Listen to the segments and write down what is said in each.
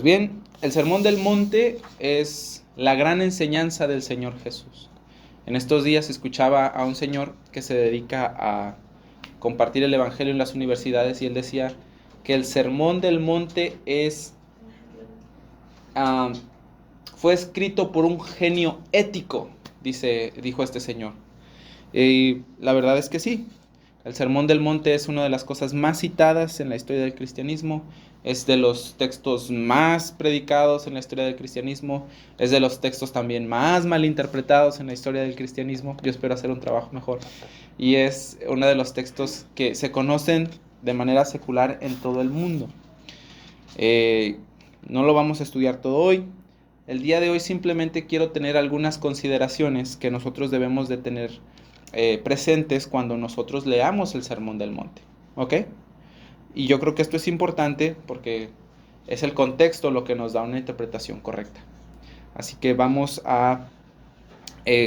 Pues bien, el Sermón del Monte es la gran enseñanza del Señor Jesús. En estos días escuchaba a un señor que se dedica a compartir el Evangelio en las universidades y él decía que el Sermón del Monte ah, fue escrito por un genio ético, dijo este señor. Y la verdad es que sí. El Sermón del Monte es una de las cosas más citadas en la historia del cristianismo, es de los textos más predicados en la historia del cristianismo, es de los textos también más malinterpretados en la historia del cristianismo. Yo espero hacer un trabajo mejor. Y es uno de los textos que se conocen de manera secular en todo el mundo. No lo vamos a estudiar todo hoy. El día de hoy simplemente quiero tener algunas consideraciones que nosotros debemos de tener presentes cuando nosotros leamos el Sermón del Monte, ¿ok? Y yo creo que esto es importante porque es el contexto lo que nos da una interpretación correcta. Así que vamos a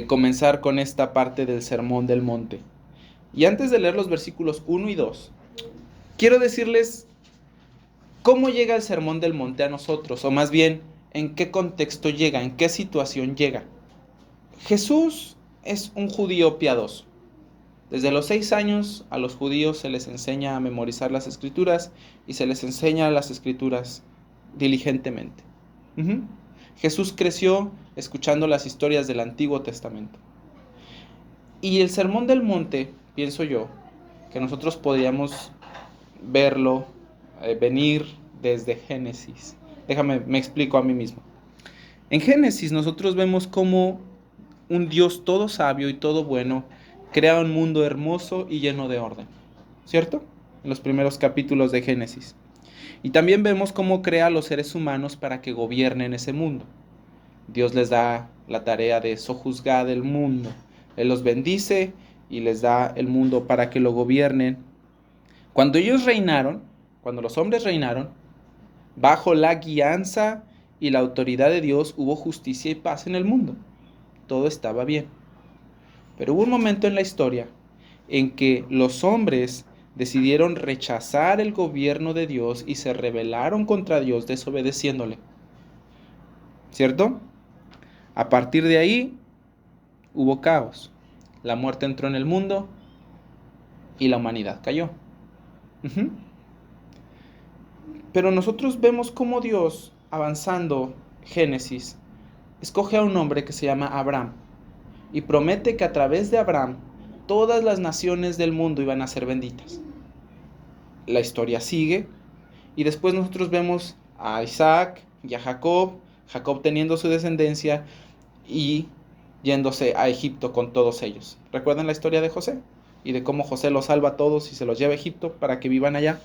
comenzar con esta parte del Sermón del Monte. Y antes de leer los versículos 1 y 2, quiero decirles cómo llega el Sermón del Monte a nosotros, o más bien, en qué contexto llega, en qué situación llega. Jesús es un judío piadoso. Desde los 6 años a los judíos se les enseña a memorizar las escrituras y se les enseña las escrituras diligentemente. Jesús creció escuchando las historias del Antiguo Testamento. Y el Sermón del Monte, pienso yo, que nosotros podríamos verlo venir desde Génesis. Me explico a mí mismo. En Génesis nosotros vemos cómo un Dios todo sabio y todo bueno crea un mundo hermoso y lleno de orden, ¿cierto? En los primeros capítulos de Génesis. Y también vemos cómo crea a los seres humanos para que gobiernen ese mundo. Dios les da la tarea de sojuzgar el mundo. Él los bendice y les da el mundo para que lo gobiernen. Cuando ellos reinaron, cuando los hombres reinaron, bajo la guianza y la autoridad de Dios hubo justicia y paz en el mundo. Todo estaba bien. Pero hubo un momento en la historia en que los hombres decidieron rechazar el gobierno de Dios y se rebelaron contra Dios desobedeciéndole. ¿Cierto? A partir de ahí hubo caos. La muerte entró en el mundo y la humanidad cayó. Pero nosotros vemos cómo Dios, avanzando Génesis, escoge a un hombre que se llama Abraham y promete que a través de Abraham todas las naciones del mundo iban a ser benditas. La historia sigue y después nosotros vemos a Isaac y a Jacob teniendo su descendencia y yéndose a Egipto con todos ellos. ¿Recuerdan la historia de José? Y de cómo José los salva a todos y se los lleva a Egipto para que vivan allá.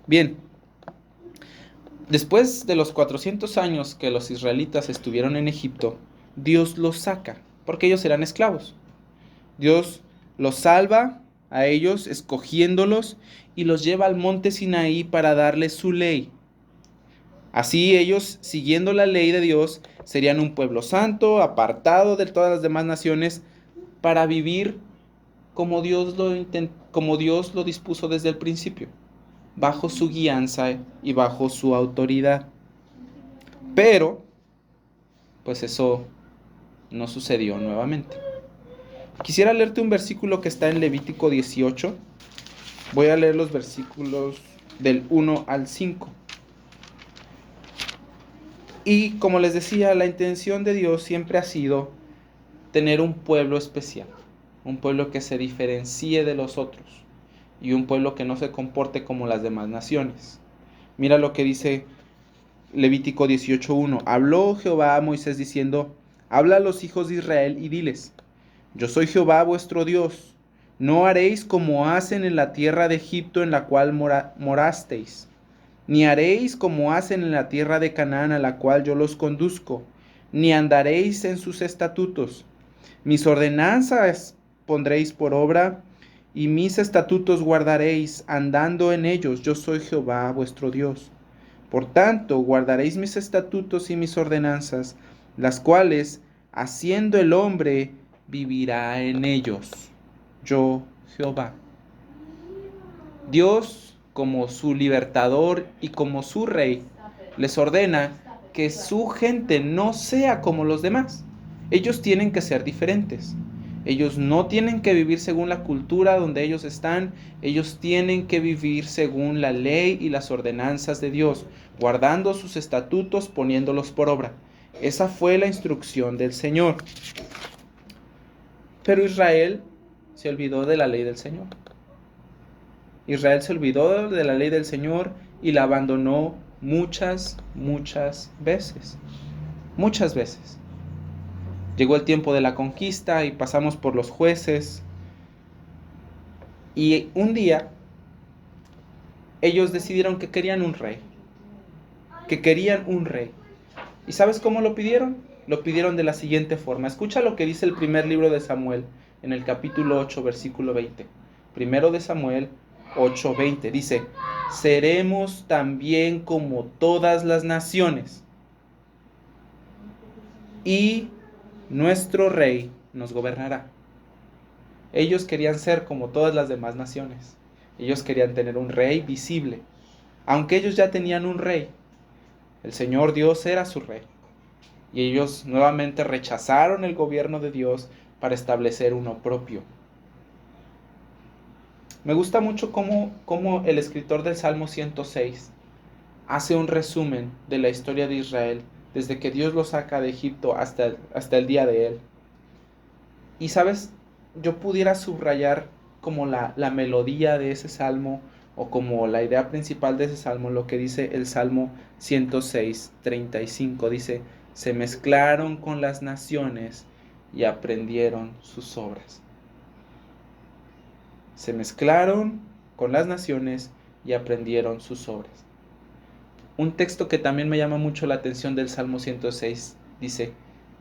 Bien, después de los 400 años que los israelitas estuvieron en Egipto, Dios los saca, porque ellos eran esclavos. Dios los salva a ellos, escogiéndolos, y los lleva al monte Sinaí para darles su ley. Así ellos, siguiendo la ley de Dios, serían un pueblo santo, apartado de todas las demás naciones, para vivir como Dios lo dispuso desde el principio, bajo su guianza y bajo su autoridad. Pero, pues eso no sucedió nuevamente. Quisiera leerte un versículo que está en Levítico 18. Voy a leer los versículos del 1 al 5. Y como les decía, la intención de Dios siempre ha sido tener un pueblo especial, un pueblo que se diferencie de los otros y un pueblo que no se comporte como las demás naciones. Mira lo que dice Levítico 18:1. Habló Jehová a Moisés diciendo: habla a los hijos de Israel y diles: yo soy Jehová vuestro Dios. No haréis como hacen en la tierra de Egipto en la cual morasteis, ni haréis como hacen en la tierra de Canaán a la cual yo los conduzco, ni andaréis en sus estatutos. Mis ordenanzas pondréis por obra, y mis estatutos guardaréis, andando en ellos. Yo soy Jehová vuestro Dios. Por tanto, guardaréis mis estatutos y mis ordenanzas, las cuales, haciendo el hombre, vivirá en ellos. Yo, Jehová. Dios, como su libertador y como su rey, les ordena que su gente no sea como los demás. Ellos tienen que ser diferentes. Ellos no tienen que vivir según la cultura donde ellos están. Ellos tienen que vivir según la ley y las ordenanzas de Dios, guardando sus estatutos, poniéndolos por obra. Esa fue la instrucción del Señor. Pero Israel se olvidó de la ley del Señor. Israel se olvidó de la ley del Señor y la abandonó muchas veces. Muchas veces. Llegó el tiempo de la conquista y pasamos por los jueces. Y un día ellos decidieron que querían un rey. Que querían un rey. ¿Y sabes cómo lo pidieron? Lo pidieron de la siguiente forma. Escucha lo que dice el primer libro de Samuel, en el capítulo 8, versículo 20. Primero de Samuel 8:20. Dice: seremos también como todas las naciones, y nuestro rey nos gobernará. Ellos querían ser como todas las demás naciones. Ellos querían tener un rey visible. Aunque ellos ya tenían un rey, el Señor Dios era su rey. Y ellos nuevamente rechazaron el gobierno de Dios para establecer uno propio. Me gusta mucho cómo el escritor del Salmo 106 hace un resumen de la historia de Israel, desde que Dios lo saca de Egipto hasta el día de él. Y sabes, yo pudiera subrayar como la melodía de ese salmo, o como la idea principal de ese salmo, lo que dice el Salmo 106:35. Dice: se mezclaron con las naciones y aprendieron sus obras. Se mezclaron con las naciones y aprendieron sus obras. Un texto que también me llama mucho la atención del Salmo 106 dice: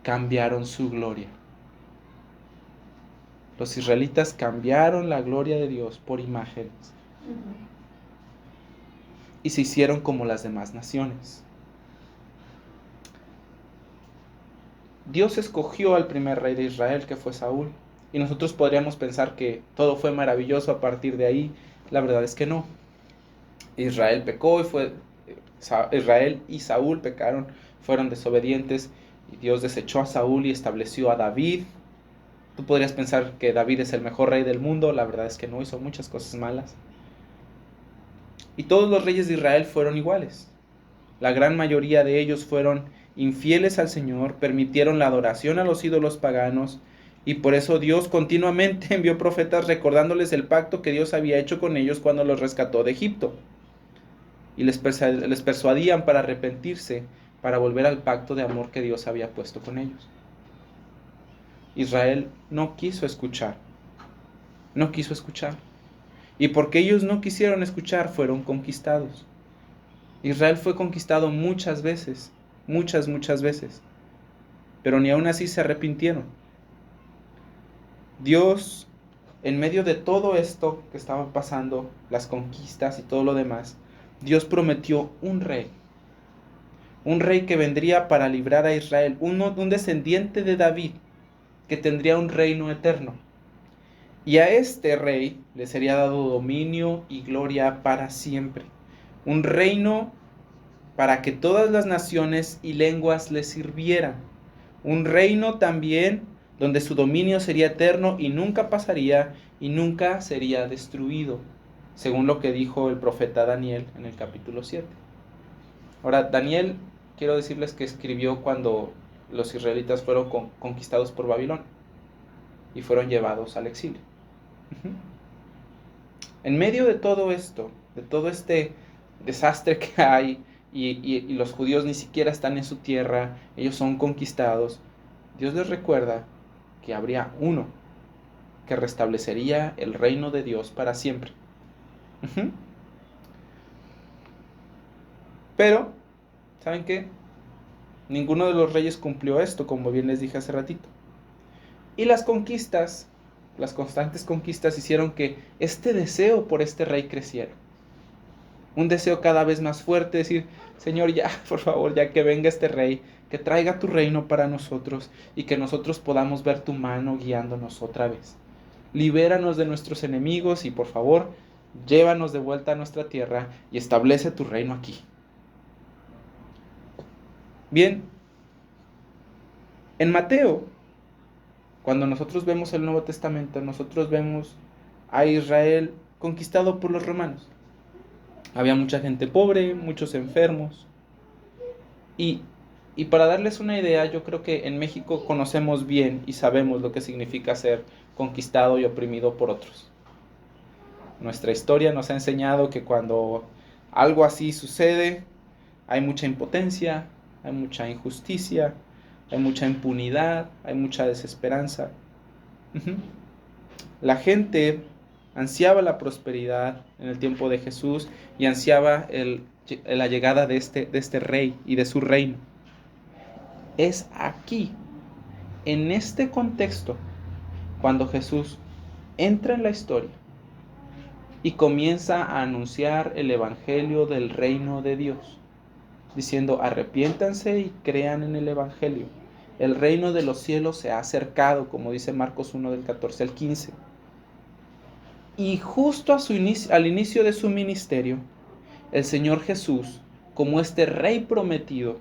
cambiaron su gloria. Los israelitas cambiaron la gloria de Dios por imágenes. Y se hicieron como las demás naciones. Dios escogió al primer rey de Israel, que fue Saúl. Y nosotros podríamos pensar que todo fue maravilloso a partir de ahí. La verdad es que no. Israel pecó Israel y Saúl pecaron, fueron desobedientes. Y Dios desechó a Saúl y estableció a David. Tú podrías pensar que David es el mejor rey del mundo. La verdad es que no, hizo muchas cosas malas. Y todos los reyes de Israel fueron iguales. La gran mayoría de ellos fueron infieles al Señor, permitieron la adoración a los ídolos paganos, y por eso Dios continuamente envió profetas recordándoles el pacto que Dios había hecho con ellos cuando los rescató de Egipto. Y les persuadían para arrepentirse, para volver al pacto de amor que Dios había puesto con ellos. Israel no quiso escuchar. No quiso escuchar. Y porque ellos no quisieron escuchar, fueron conquistados. Israel fue conquistado muchas veces, muchas veces, pero ni aún así se arrepintieron. Dios, en medio de todo esto que estaba pasando, las conquistas y todo lo demás, Dios prometió un rey que vendría para librar a Israel, un descendiente de David, que tendría un reino eterno. Y a este rey le sería dado dominio y gloria para siempre. Un reino para que todas las naciones y lenguas le sirvieran. Un reino también donde su dominio sería eterno y nunca pasaría y nunca sería destruido, según lo que dijo el profeta Daniel en el capítulo 7. Ahora, Daniel, quiero decirles que escribió cuando los israelitas fueron conquistados por Babilonia y fueron llevados al exilio. En medio de todo esto, de todo este desastre que hay, y los judíos ni siquiera están en su tierra, ellos son conquistados, Dios les recuerda que habría uno que restablecería el reino de Dios para siempre. Pero, ¿saben qué? Ninguno de los reyes cumplió esto, como bien les dije hace ratito. Y las conquistas, las constantes conquistas, hicieron que este deseo por este rey creciera. Un deseo cada vez más fuerte, decir: Señor, ya, por favor, ya que venga este rey, que traiga tu reino para nosotros y que nosotros podamos ver tu mano guiándonos otra vez. Libéranos de nuestros enemigos y, por favor, llévanos de vuelta a nuestra tierra y establece tu reino aquí. Bien, en Mateo, cuando nosotros vemos el Nuevo Testamento, nosotros vemos a Israel conquistado por los romanos. Había mucha gente pobre, muchos enfermos. Y, y para darles una idea, yo creo que en México conocemos bien y sabemos lo que significa ser conquistado y oprimido por otros. Nuestra historia nos ha enseñado que cuando algo así sucede, hay mucha impotencia, hay mucha injusticia, hay mucha impunidad, hay mucha desesperanza. La gente ansiaba la prosperidad en el tiempo de Jesús y ansiaba la llegada de este rey y de su reino. Es aquí, en este contexto, cuando Jesús entra en la historia y comienza a anunciar el evangelio del reino de Dios, diciendo: arrepiéntanse y crean en el evangelio. El reino de los cielos se ha acercado, como dice Marcos 1 del 14 al 15. Y justo al inicio de su ministerio, el Señor Jesús, como este rey prometido,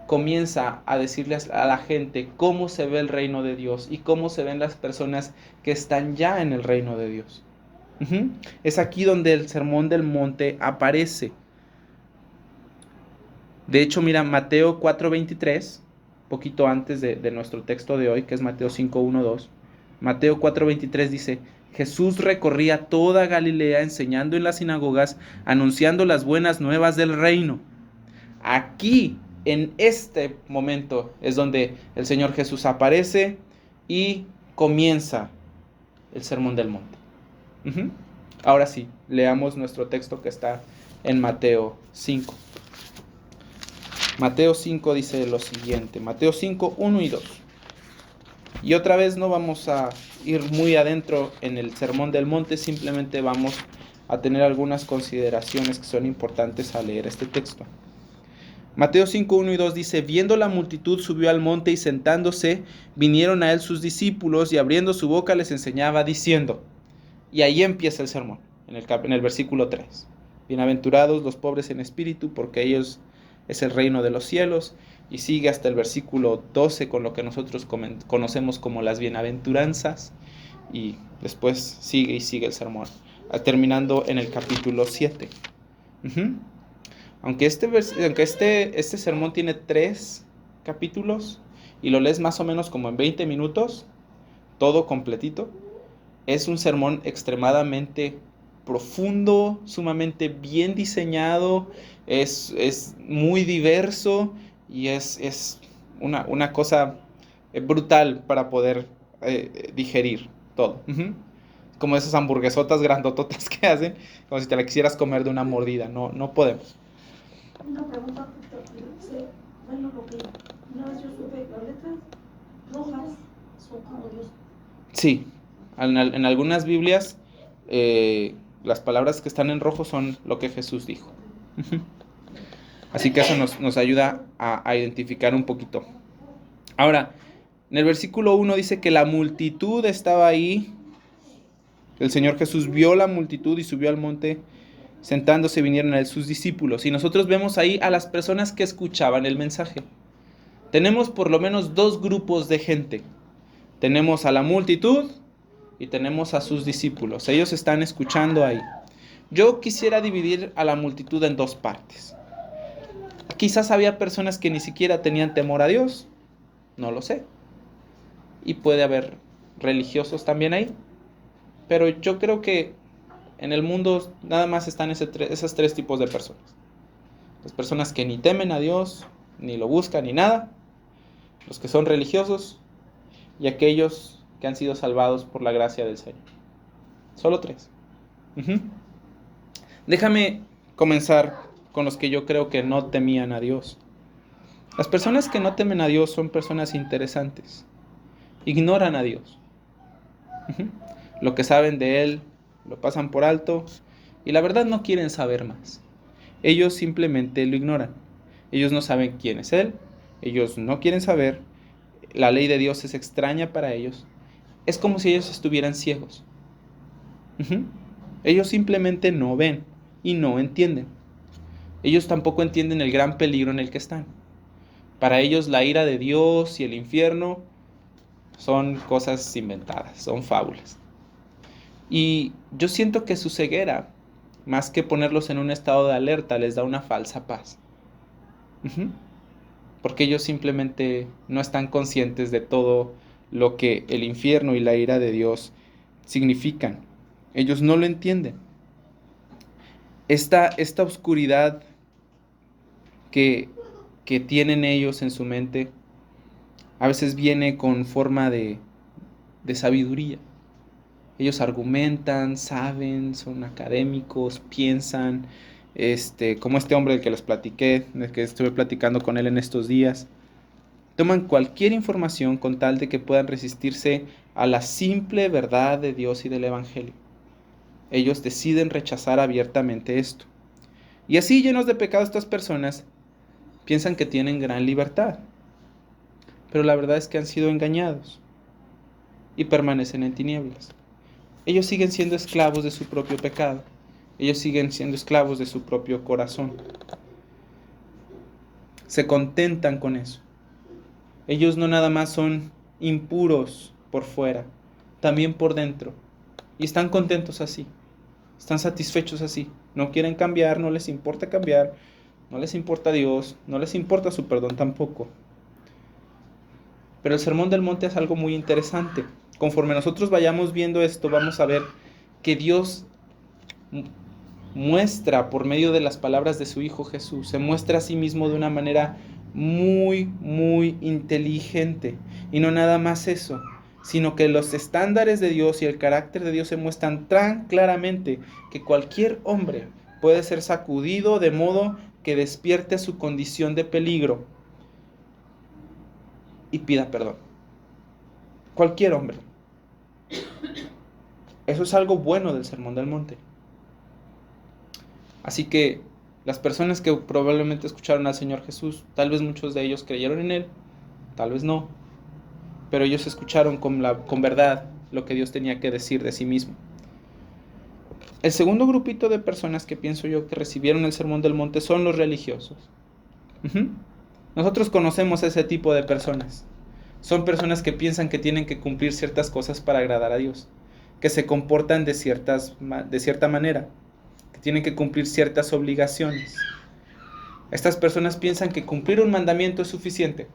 comienza a decirles a la gente cómo se ve el reino de Dios y cómo se ven las personas que están ya en el reino de Dios. Es aquí donde el Sermón del Monte aparece. De hecho, mira, Mateo 4:23, poquito antes de nuestro texto de hoy, que es Mateo 5:1-2. Mateo 4:23 dice: Jesús recorría toda Galilea enseñando en las sinagogas, anunciando las buenas nuevas del reino. Aquí, en este momento, es donde el Señor Jesús aparece y comienza el Sermón del Monte. Ahora sí, leamos nuestro texto que está en Mateo 5. Mateo 5 dice lo siguiente, Mateo 5, 1 y 2. Y otra vez no vamos a ir muy adentro en el Sermón del Monte, simplemente vamos a tener algunas consideraciones que son importantes al leer este texto. Mateo 5, 1 y 2 dice: viendo la multitud, subió al monte y sentándose, vinieron a él sus discípulos y abriendo su boca les enseñaba diciendo. Y ahí empieza el sermón, en el versículo 3. Bienaventurados los pobres en espíritu, porque ellos es el reino de los cielos. Y sigue hasta el versículo 12 con lo que nosotros conocemos como las bienaventuranzas. Y después sigue el sermón, terminando en el capítulo 7. Aunque este sermón tiene 3 capítulos y lo lees más o menos como en 20 minutos, todo completito, es un sermón extremadamente profundo, sumamente bien diseñado, es muy diverso y es una cosa brutal para poder digerir todo. Como esas hamburguesotas grandototas que hacen, como si te la quisieras comer de una mordida. No podemos. Una pregunta, bueno, lo que una vez yo supe, las letras rojas son como Dios. Sí, en algunas Biblias las palabras que están en rojo son lo que Jesús dijo. Así que eso nos ayuda a identificar un poquito. Ahora, en el versículo 1 dice que la multitud estaba ahí. El Señor Jesús vio la multitud y subió al monte. Sentándose vinieron a él sus discípulos. Y nosotros vemos ahí a las personas que escuchaban el mensaje. Tenemos por lo menos 2 grupos de gente. Tenemos a la multitud y tenemos a sus discípulos. Ellos están escuchando ahí. Yo quisiera dividir a la multitud en 2 partes. Quizás había personas que ni siquiera tenían temor a Dios. No lo sé. Y puede haber religiosos también ahí. Pero yo creo que en el mundo nada más están esos 3 tipos de personas. Las personas que ni temen a Dios, ni lo buscan, ni nada. Los que son religiosos y aquellos que han sido salvados por la gracia del Señor. Solo 3. Déjame comenzar con los que yo creo que no temían a Dios. Las personas que no temen a Dios son personas interesantes. Ignoran a Dios. Lo que saben de Él lo pasan por alto y la verdad no quieren saber más. Ellos simplemente lo ignoran. Ellos no saben quién es Él. Ellos no quieren saber. La ley de Dios es extraña para ellos. Es como si ellos estuvieran ciegos. Ellos simplemente no ven y no entienden. Ellos tampoco entienden el gran peligro en el que están. Para ellos la ira de Dios y el infierno son cosas inventadas, son fábulas. Y yo siento que su ceguera, más que ponerlos en un estado de alerta, les da una falsa paz. Porque ellos simplemente no están conscientes de todo lo que el infierno y la ira de Dios significan. Ellos no lo entienden. Esta oscuridad que tienen ellos en su mente a veces viene con forma de sabiduría. Ellos argumentan, saben, son académicos, piensan, como este hombre del que les platiqué, del que estuve platicando con él en estos días. Toman cualquier información con tal de que puedan resistirse a la simple verdad de Dios y del Evangelio. Ellos deciden rechazar abiertamente esto. Y así, llenos de pecado, estas personas piensan que tienen gran libertad. Pero la verdad es que han sido engañados y permanecen en tinieblas. Ellos siguen siendo esclavos de su propio pecado. Ellos siguen siendo esclavos de su propio corazón. Se contentan con eso. Ellos no nada más son impuros por fuera, también por dentro. Y están contentos así. Están satisfechos así. No quieren cambiar, no les importa cambiar. No les importa Dios, no les importa su perdón tampoco. Pero el Sermón del Monte es algo muy interesante. Conforme nosotros vayamos viendo esto, vamos a ver que Dios muestra por medio de las palabras de su Hijo Jesús, se muestra a sí mismo de una manera muy, muy inteligente. Y no nada más eso, sino que los estándares de Dios y el carácter de Dios se muestran tan claramente que cualquier hombre puede ser sacudido de modo que despierte su condición de peligro y pida perdón. Cualquier hombre. Eso es algo bueno del Sermón del Monte. Así que las personas que probablemente escucharon al Señor Jesús, tal vez muchos de ellos creyeron en Él, tal vez no, pero ellos escucharon con verdad lo que Dios tenía que decir de sí mismo. El segundo grupito de personas que pienso yo que recibieron el Sermón del Monte son los religiosos. Nosotros conocemos ese tipo de personas. Son personas que piensan que tienen que cumplir ciertas cosas para agradar a Dios, que se comportan de cierta manera, que tienen que cumplir ciertas obligaciones. Estas personas piensan que cumplir un mandamiento es suficiente.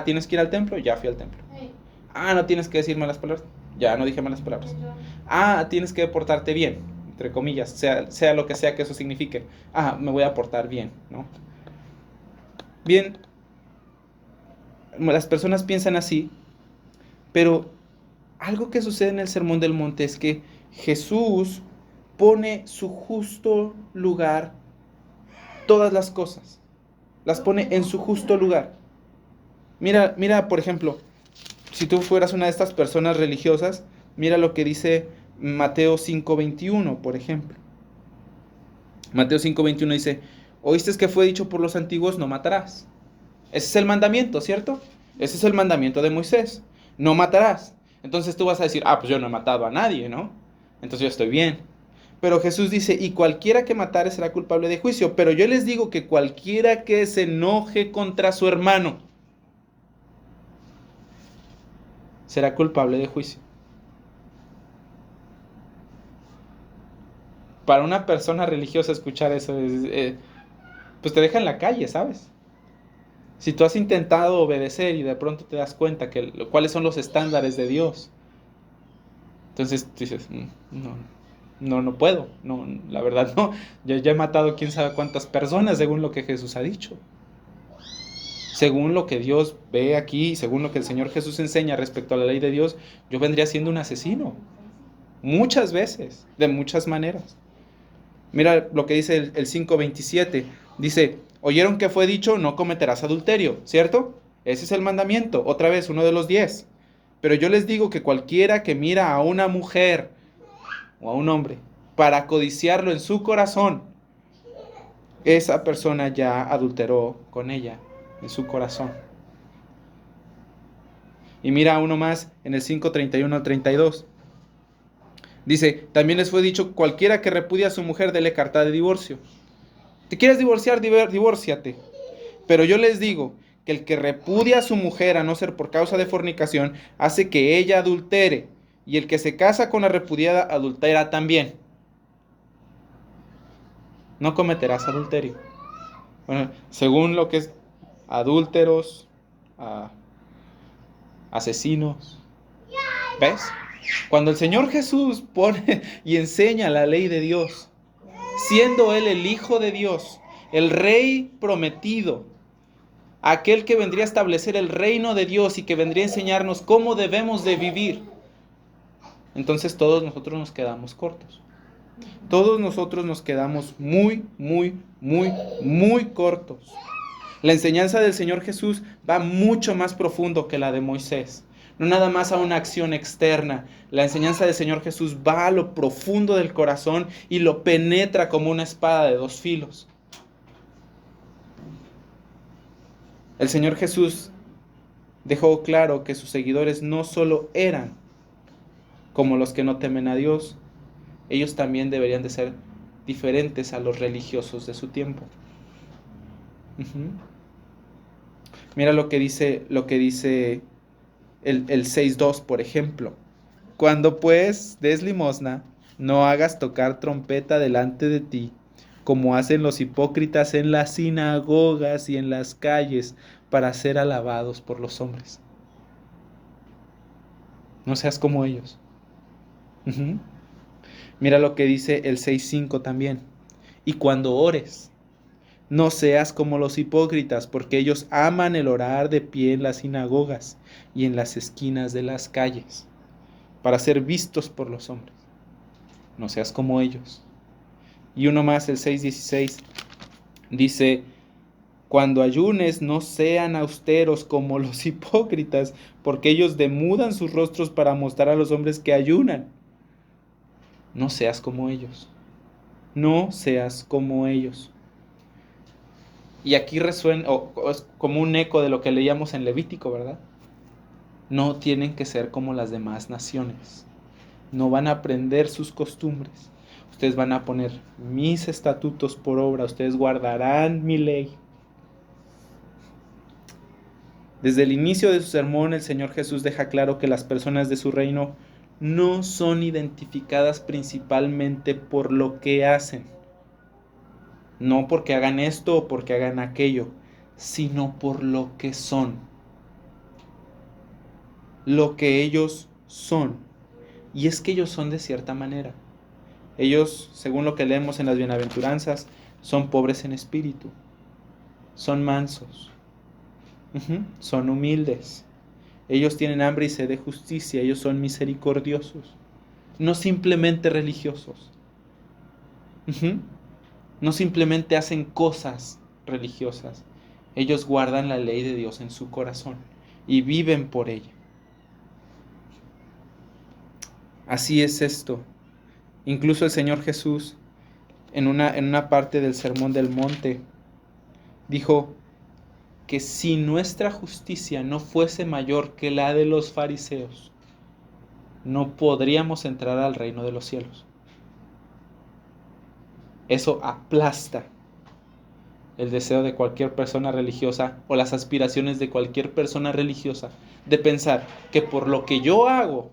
¿Tienes que ir al templo? Ya fui al templo. No tienes que decir malas palabras. Ya no dije malas palabras. Tienes que portarte bien, entre comillas, sea lo que sea que eso signifique. Me voy a portar bien, ¿no? Bien, las personas piensan así, pero algo que sucede en el Sermón del Monte es que Jesús pone su justo lugar todas las cosas. Las pone en su justo lugar. Mira, por ejemplo, si tú fueras una de estas personas religiosas, mira lo que dice Mateo 5:21, por ejemplo. Mateo 5:21 dice: ¿oíste que fue dicho por los antiguos, no matarás? Ese es el mandamiento, ¿cierto? Ese es el mandamiento de Moisés. No matarás. Entonces tú vas a decir, pues yo no he matado a nadie, ¿no? Entonces yo estoy bien. Pero Jesús dice, y cualquiera que matare será culpable de juicio. Pero yo les digo que cualquiera que se enoje contra su hermano será culpable de juicio. Para una persona religiosa escuchar eso pues te deja en la calle, ¿sabes? Si tú has intentado obedecer y de pronto te das cuenta cuáles son los estándares de Dios, entonces tú dices, no puedo, no, la verdad no, yo ya he matado quién sabe cuántas personas según lo que Jesús ha dicho. Según lo que Dios ve aquí, según lo que el Señor Jesús enseña respecto a la ley de Dios, yo vendría siendo un asesino. Muchas veces, de muchas maneras. Mira lo que dice el 5:27. Dice, oyeron que fue dicho, no cometerás adulterio, ¿cierto? Ese es el mandamiento, otra vez, uno de los 10. Pero yo les digo que cualquiera que mira a una mujer o a un hombre para codiciarlo en su corazón, esa persona ya adulteró con ella en su corazón. Y mira uno más en el 5:31 al 32. Dice, también les fue dicho, cualquiera que repudia a su mujer, dele carta de divorcio. ¿Te quieres divorciar? Divórciate. Pero yo les digo que el que repudia a su mujer a no ser por causa de fornicación, hace que ella adultere, y el que se casa con la repudiada adultera también. No cometerás adulterio. Bueno, según lo que es adúlteros, asesinos. ¿Ves? Cuando el Señor Jesús pone y enseña la ley de Dios, siendo Él el Hijo de Dios, el Rey prometido, aquel que vendría a establecer el reino de Dios y que vendría a enseñarnos cómo debemos de vivir, entonces todos nosotros nos quedamos cortos. Todos nosotros nos quedamos muy cortos. La enseñanza del Señor Jesús va mucho más profundo que la de Moisés. No nada más a una acción externa. La enseñanza del Señor Jesús va a lo profundo del corazón y lo penetra como una espada de dos filos. El Señor Jesús dejó claro que sus seguidores no solo eran como los que no temen a Dios, ellos también deberían de ser diferentes a los religiosos de su tiempo. Mira lo que dice el 6.2, por ejemplo. Cuando pues des limosna, no hagas tocar trompeta delante de ti, como hacen los hipócritas en las sinagogas y en las calles, para ser alabados por los hombres. No seas como ellos. Mira lo que dice el 6.5 también. Y cuando ores, no seas como los hipócritas, porque ellos aman el orar de pie en las sinagogas y en las esquinas de las calles, para ser vistos por los hombres. No seas como ellos. Y uno más, el 6.16, dice: cuando ayunes, no sean austeros como los hipócritas, porque ellos demudan sus rostros para mostrar a los hombres que ayunan. No seas como ellos. No seas como ellos. Y aquí resuena, es como un eco de lo que leíamos en Levítico, ¿verdad? No tienen que ser como las demás naciones. No van a aprender sus costumbres. Ustedes van a poner mis estatutos por obra. Ustedes guardarán mi ley. Desde el inicio de su sermón, el Señor Jesús deja claro que las personas de su reino no son identificadas principalmente por lo que hacen. No porque hagan esto o porque hagan aquello, sino por lo que son. Lo que ellos son. Y es que ellos son de cierta manera. Ellos, según lo que leemos en las bienaventuranzas, son pobres en espíritu. Son mansos. Son humildes. Ellos tienen hambre y sed de justicia. Ellos son misericordiosos. No simplemente religiosos. No simplemente hacen cosas religiosas. Ellos guardan la ley de Dios en su corazón y viven por ella. Así es esto. Incluso el Señor Jesús, en una parte del Sermón del Monte, dijo que si nuestra justicia no fuese mayor que la de los fariseos, no podríamos entrar al reino de los cielos. Eso aplasta el deseo de cualquier persona religiosa o las aspiraciones de cualquier persona religiosa de pensar que por lo que yo hago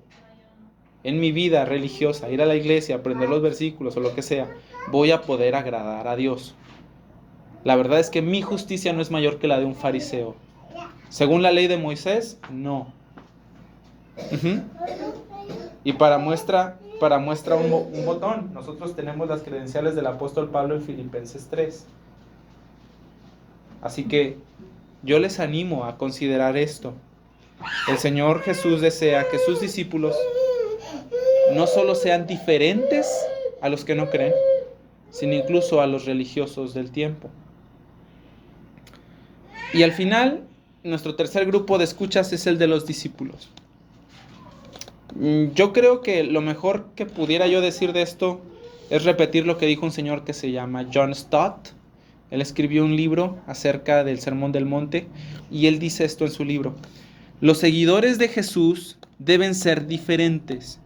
en mi vida religiosa, ir a la iglesia, aprender los versículos o lo que sea, voy a poder agradar a Dios. La verdad es que mi justicia no es mayor que la de un fariseo. Según la ley de Moisés, no. Y para muestra un botón, nosotros tenemos las credenciales del apóstol Pablo en Filipenses 3. Así que yo les animo a considerar esto. El Señor Jesús desea que sus discípulos no solo sean diferentes a los que no creen, sino incluso a los religiosos del tiempo. Y al final, nuestro tercer grupo de escuchas es el de los discípulos. Yo creo que lo mejor que pudiera yo decir de esto es repetir lo que dijo un señor que se llama John Stott. Él escribió un libro acerca del Sermón del Monte y él dice esto en su libro: los seguidores de Jesús deben ser diferentes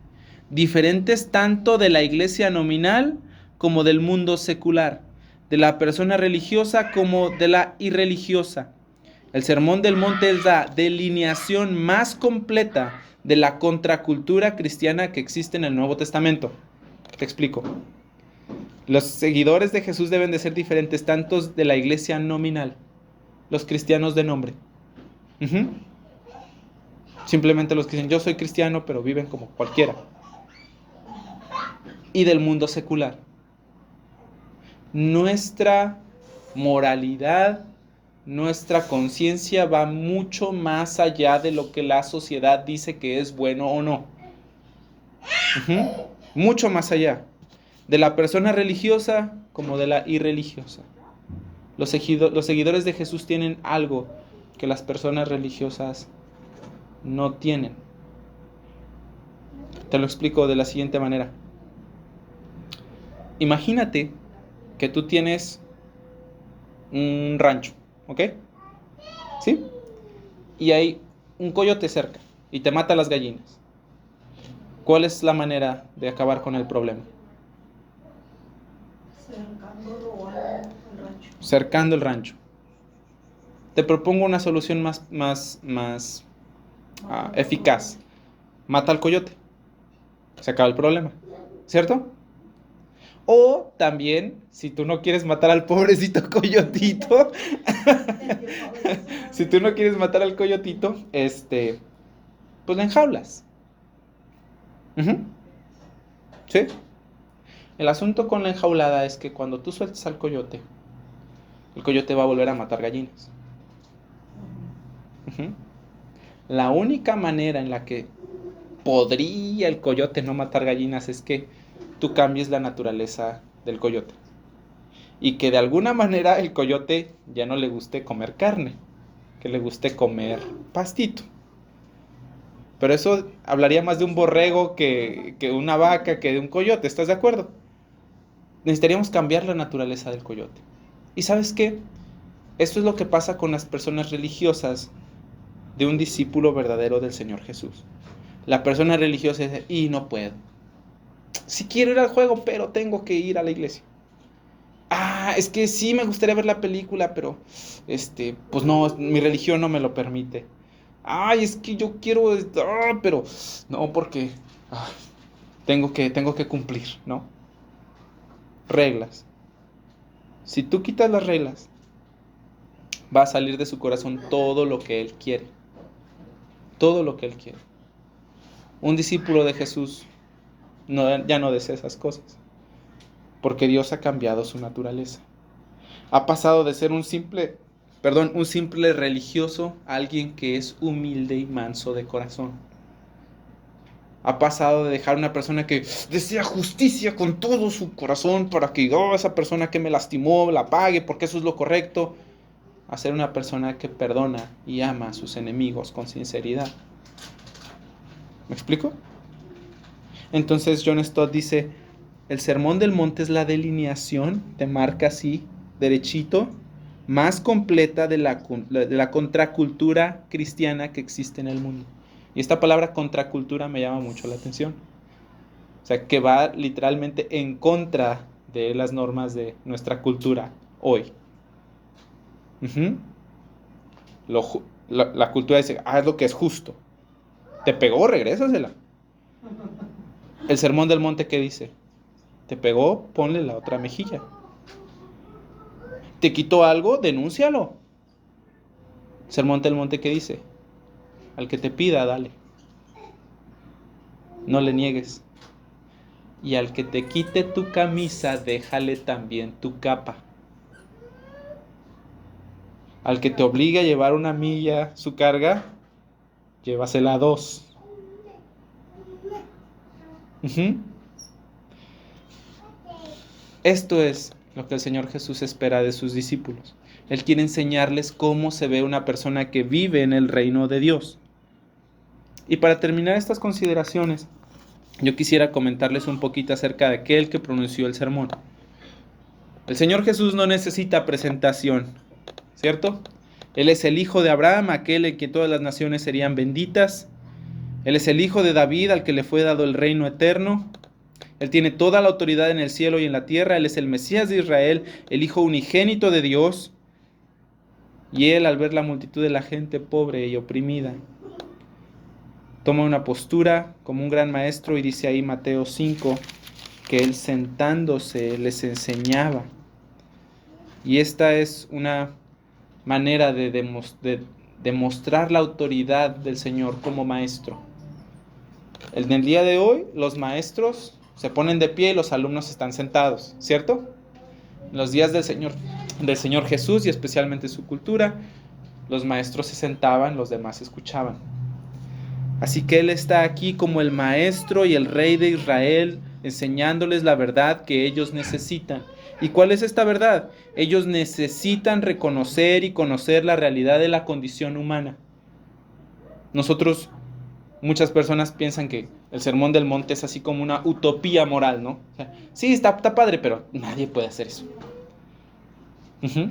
tanto de la iglesia nominal como del mundo secular, de la persona religiosa como de la irreligiosa. El Sermón del Monte es la delineación más completa de la contracultura cristiana que existe en el Nuevo Testamento. Te explico. Los seguidores de Jesús deben de ser diferentes, tantos de la iglesia nominal, los cristianos de nombre. Ujú. Simplemente los que dicen, yo soy cristiano, pero viven como cualquiera. Y del mundo secular. Nuestra moralidad, nuestra conciencia va mucho más allá de lo que la sociedad dice que es bueno o no. Ujú. Mucho más allá. De la persona religiosa como de la irreligiosa. Los seguidores de Jesús tienen algo que las personas religiosas no tienen. Te lo explico de la siguiente manera. Imagínate que tú tienes un rancho, ¿ok? ¿Sí? Y hay un coyote cerca y te mata las gallinas. ¿Cuál es la manera de acabar con el problema? Cercándolo al rancho. Cercando el rancho. Te propongo una solución más eficaz. Mata al coyote. Se acaba el problema. ¿Cierto? O también, si tú no quieres matar al pobrecito coyotito, si tú no quieres matar al coyotito, pues la enjaulas. Ujú. ¿Sí? El asunto con la enjaulada es que cuando tú sueltas al coyote, el coyote va a volver a matar gallinas. Ujú. La única manera en la que podría el coyote no matar gallinas es que tú cambies la naturaleza del coyote. Y que de alguna manera el coyote ya no le guste comer carne, que le guste comer pastito. Pero eso hablaría más de un borrego que una vaca, que de un coyote, ¿estás de acuerdo? Necesitaríamos cambiar la naturaleza del coyote. ¿Y sabes qué? Esto es lo que pasa con las personas religiosas de un discípulo verdadero del Señor Jesús. La persona religiosa dice, y no puedo. Sí quiero ir al juego, pero tengo que ir a la iglesia. Ah, es que sí me gustaría ver la película, pero pues no, mi religión no me lo permite. Ay, es que yo quiero, pero no, porque tengo que cumplir, ¿no? Reglas. Si tú quitas las reglas, va a salir de su corazón todo lo que él quiere. Todo lo que él quiere. Un discípulo de Jesús ya no desea esas cosas, porque Dios ha cambiado su naturaleza. Ha pasado de ser un simple religioso a alguien que es humilde y manso de corazón. Ha pasado de dejar una persona que desea justicia con todo su corazón para que esa persona que me lastimó la pague porque eso es lo correcto, a ser una persona que perdona y ama a sus enemigos con sinceridad. ¿Me explico? Entonces John Stott dice, el Sermón del Monte es la delineación, te marca así, derechito, más completa de la contracultura cristiana que existe en el mundo. Y esta palabra contracultura me llama mucho la atención. O sea, que va literalmente en contra de las normas de nuestra cultura hoy. Uh-huh. La cultura dice, haz lo que es justo. ¿Te pegó? Regrésasela. El Sermón del Monte, ¿qué dice? ¿Te pegó? Ponle la otra mejilla. ¿Te quitó algo? Denúncialo. El Sermón del Monte, ¿qué dice? Al que te pida, dale. No le niegues. Y al que te quite tu camisa, déjale también tu capa. Al que te obligue a llevar una milla su carga, llévasela 2. Uh-huh. Esto es lo que el Señor Jesús espera de sus discípulos. Él quiere enseñarles cómo se ve una persona que vive en el reino de Dios. Y para terminar estas consideraciones, yo quisiera comentarles un poquito acerca de aquel que pronunció el sermón. El Señor Jesús no necesita presentación, ¿cierto? Él es el hijo de Abraham, aquel en quien todas las naciones serían benditas. Él es el hijo de David, al que le fue dado el reino eterno. Él tiene toda la autoridad en el cielo y en la tierra. Él es el Mesías de Israel, el hijo unigénito de Dios. Y él, al ver la multitud de la gente pobre y oprimida, toma una postura como un gran maestro y dice ahí Mateo 5, que él sentándose les enseñaba. Y esta es una manera de demostrar la autoridad del Señor como maestro. En el día de hoy, los maestros se ponen de pie y los alumnos están sentados, ¿cierto? En los días del Señor Jesús y especialmente su cultura, los maestros se sentaban, los demás escuchaban. Así que Él está aquí como el maestro y el rey de Israel, enseñándoles la verdad que ellos necesitan. ¿Y cuál es esta verdad? Ellos necesitan reconocer y conocer la realidad de la condición humana. Muchas personas piensan que el Sermón del Monte es así como una utopía moral, ¿no? O sea, sí, está padre, pero nadie puede hacer eso. Uh-huh.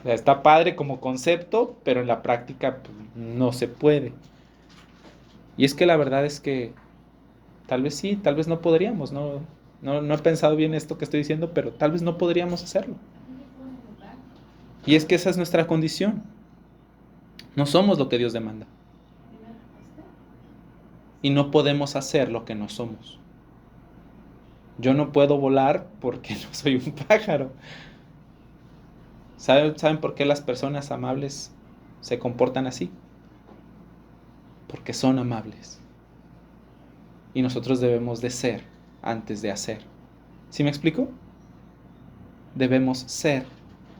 O sea, está padre como concepto, pero en la práctica pues, no se puede. Y es que la verdad es que tal vez sí, tal vez no podríamos, no he pensado bien esto que estoy diciendo, pero tal vez no podríamos hacerlo. Y es que esa es nuestra condición. No somos lo que Dios demanda. Y no podemos hacer lo que no somos. Yo no puedo volar porque no soy un pájaro. ¿Saben por qué las personas amables se comportan así? Porque son amables. Y nosotros debemos de ser antes de hacer. ¿Sí me explico? Debemos ser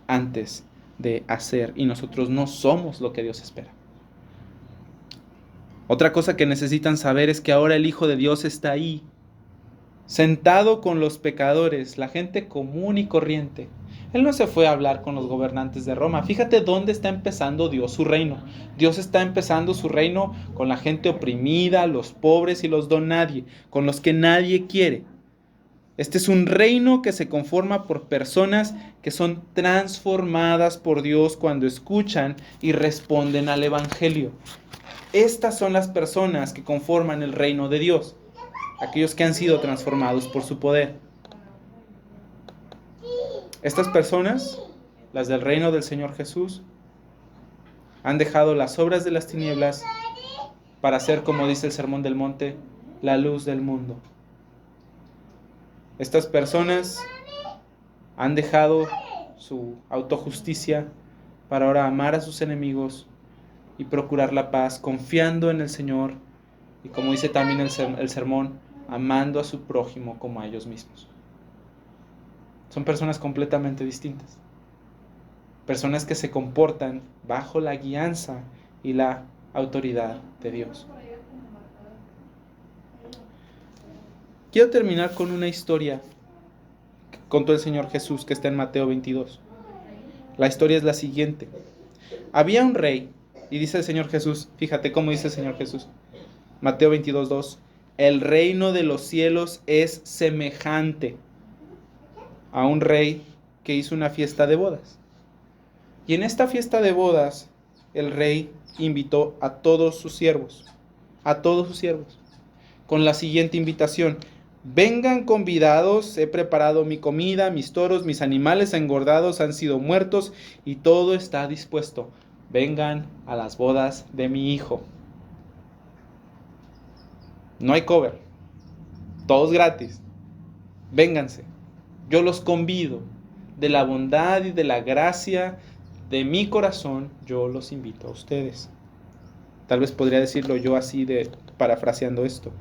antes de hacer. Y nosotros no somos lo que Dios espera. Otra cosa que necesitan saber es que ahora el Hijo de Dios está ahí, sentado con los pecadores, la gente común y corriente. Él no se fue a hablar con los gobernantes de Roma. Fíjate dónde está empezando Dios su reino. Dios está empezando su reino con la gente oprimida, los pobres y los don nadie, con los que nadie quiere. Este es un reino que se conforma por personas que son transformadas por Dios cuando escuchan y responden al Evangelio. Estas son las personas que conforman el reino de Dios, aquellos que han sido transformados por su poder. Estas personas, las del reino del Señor Jesús, han dejado las obras de las tinieblas para ser, como dice el Sermón del Monte, la luz del mundo. Estas personas han dejado su autojusticia para ahora amar a sus enemigos y procurar la paz, confiando en el Señor y, como dice también el sermón, amando a su prójimo como a ellos mismos. Son personas completamente distintas. Personas que se comportan bajo la guianza y la autoridad de Dios. Quiero terminar con una historia que contó el Señor Jesús que está en Mateo 22. La historia es la siguiente. Había un rey, y dice el Señor Jesús, fíjate cómo dice el Señor Jesús, Mateo 22:2, el reino de los cielos es semejante a un rey que hizo una fiesta de bodas. Y en esta fiesta de bodas, el rey invitó a todos sus siervos, con la siguiente invitación: vengan convidados, he preparado mi comida, mis toros, mis animales engordados han sido muertos y todo está dispuesto. Vengan a las bodas de mi hijo. No hay cover, todos gratis. Vénganse, yo los convido. De la bondad y de la gracia de mi corazón, yo los invito a ustedes. Tal vez podría decirlo yo así, parafraseando esto.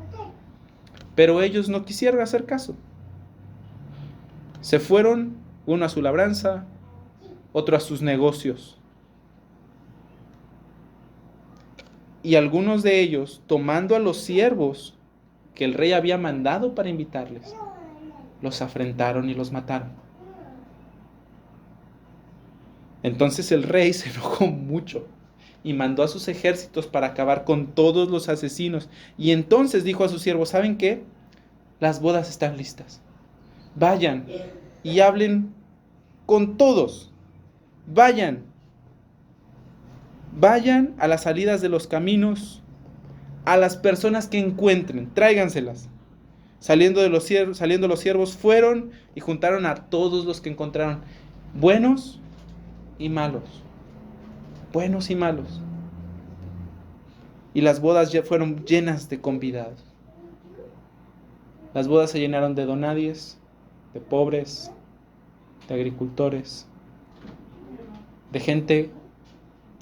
Pero ellos no quisieron hacer caso. Se fueron, uno a su labranza, otro a sus negocios. Y algunos de ellos, tomando a los siervos que el rey había mandado para invitarles, los afrentaron y los mataron. Entonces el rey se enojó mucho y mandó a sus ejércitos para acabar con todos los asesinos. Y entonces dijo a sus siervos: ¿saben qué? Las bodas están listas. Vayan y hablen con todos. Vayan a las salidas de los caminos, a las personas que encuentren, tráiganselas. Saliendo los siervos fueron y juntaron a todos los que encontraron, buenos y malos, buenos y malos. Y las bodas ya fueron llenas de convidados. Las bodas se llenaron de donadies, de pobres, de agricultores, de gente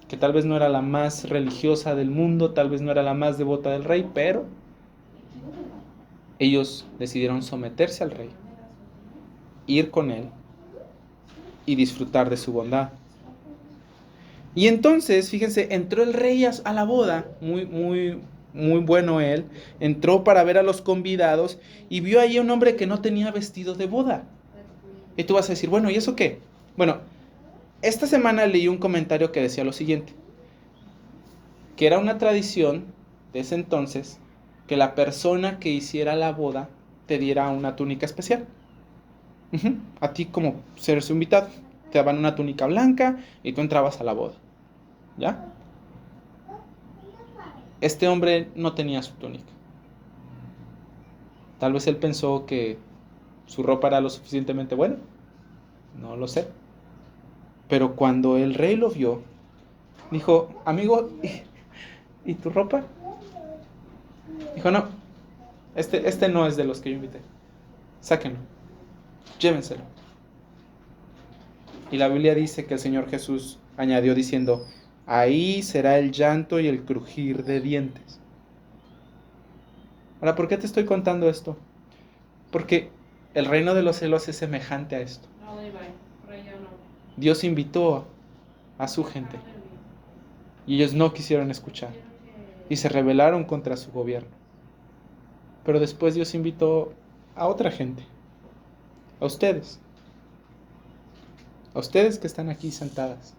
que tal vez no era la más religiosa del mundo, tal vez no era la más devota del rey, pero ellos decidieron someterse al rey, ir con él y disfrutar de su bondad. Y entonces, fíjense, entró el rey a la boda, muy bueno él, entró para ver a los convidados y vio ahí a un hombre que no tenía vestido de boda. Y tú vas a decir, bueno, ¿y eso qué? Bueno, esta semana leí un comentario que decía lo siguiente, que era una tradición de ese entonces que la persona que hiciera la boda te diera una túnica especial. A ti como ser su invitado, te daban una túnica blanca y tú entrabas a la boda. ¿Ya? Este hombre no tenía su túnica. Tal vez él pensó que su ropa era lo suficientemente buena. No lo sé. Pero cuando el rey lo vio, dijo, amigo, ¿y tu ropa? Dijo, no, este no es de los que yo invité. Sáquenlo, llévenselo. Y la Biblia dice que el Señor Jesús añadió diciendo, ahí será el llanto y el crujir de dientes. Ahora, ¿por qué te estoy contando esto? Porque el reino de los cielos es semejante a esto. Dios invitó a su gente y ellos no quisieron escuchar y se rebelaron contra su gobierno. Pero después Dios invitó a otra gente, a ustedes que están aquí sentadas.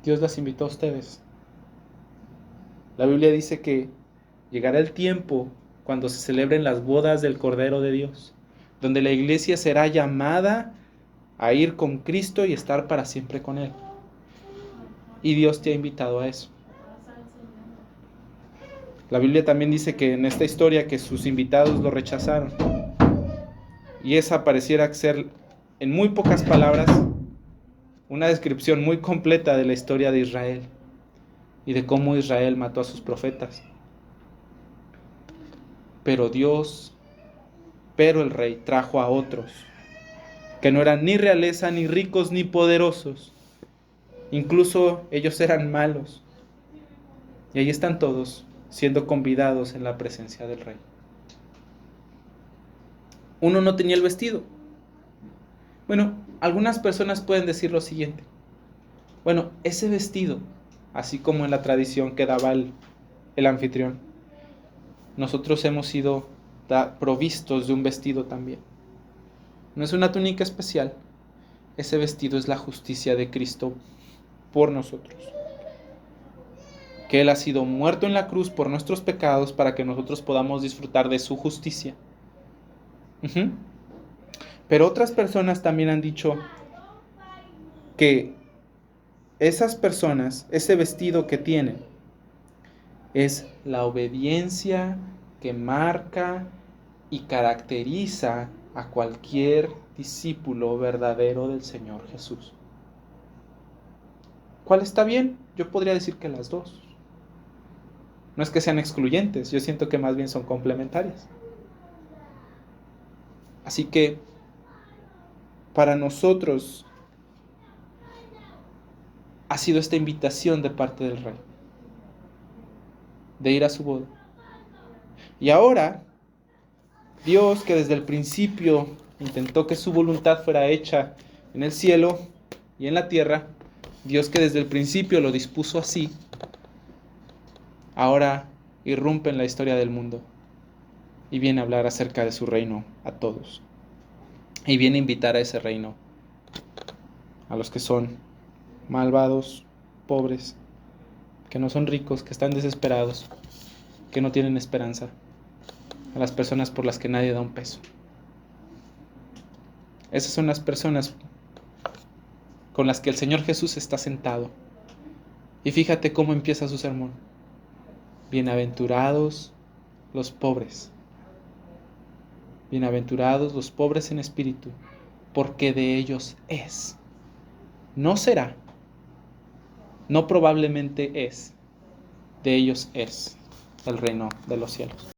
Dios las invitó a ustedes. La Biblia dice que llegará el tiempo cuando se celebren las bodas del Cordero de Dios, donde la iglesia será llamada a ir con Cristo y estar para siempre con Él. Y Dios te ha invitado a eso. La Biblia también dice que en esta historia que sus invitados lo rechazaron. Y esa pareciera ser, en muy pocas palabras, una descripción muy completa de la historia de Israel y de cómo Israel mató a sus profetas. Pero el rey trajo a otros, que no eran ni realeza, ni ricos, ni poderosos. Incluso ellos eran malos. Y ahí están todos, siendo convidados en la presencia del rey. Uno no tenía el vestido. Bueno, algunas personas pueden decir lo siguiente. Bueno, ese vestido, así como en la tradición que daba el anfitrión, nosotros hemos sido provistos de un vestido también. No es una túnica especial. Ese vestido es la justicia de Cristo por nosotros. Que Él ha sido muerto en la cruz por nuestros pecados para que nosotros podamos disfrutar de su justicia. Pero otras personas también han dicho que esas personas, ese vestido que tienen, es la obediencia que marca y caracteriza a cualquier discípulo verdadero del Señor Jesús. ¿Cuál está bien? Yo podría decir que las dos. No es que sean excluyentes, yo siento que más bien son complementarias. Así que para nosotros ha sido esta invitación de parte del Rey de ir a su boda. Y ahora, Dios, que desde el principio intentó que su voluntad fuera hecha en el cielo y en la tierra, Dios que desde el principio lo dispuso así, ahora irrumpe en la historia del mundo y viene a hablar acerca de su reino a todos. Y viene a invitar a ese reino a los que son malvados, pobres, que no son ricos, que están desesperados, que no tienen esperanza, a las personas por las que nadie da un peso. Esas son las personas con las que el Señor Jesús está sentado. Y fíjate cómo empieza su sermón. Bienaventurados los pobres. Bienaventurados los pobres en espíritu, porque de ellos es. No será, no probablemente es, de ellos es el reino de los cielos.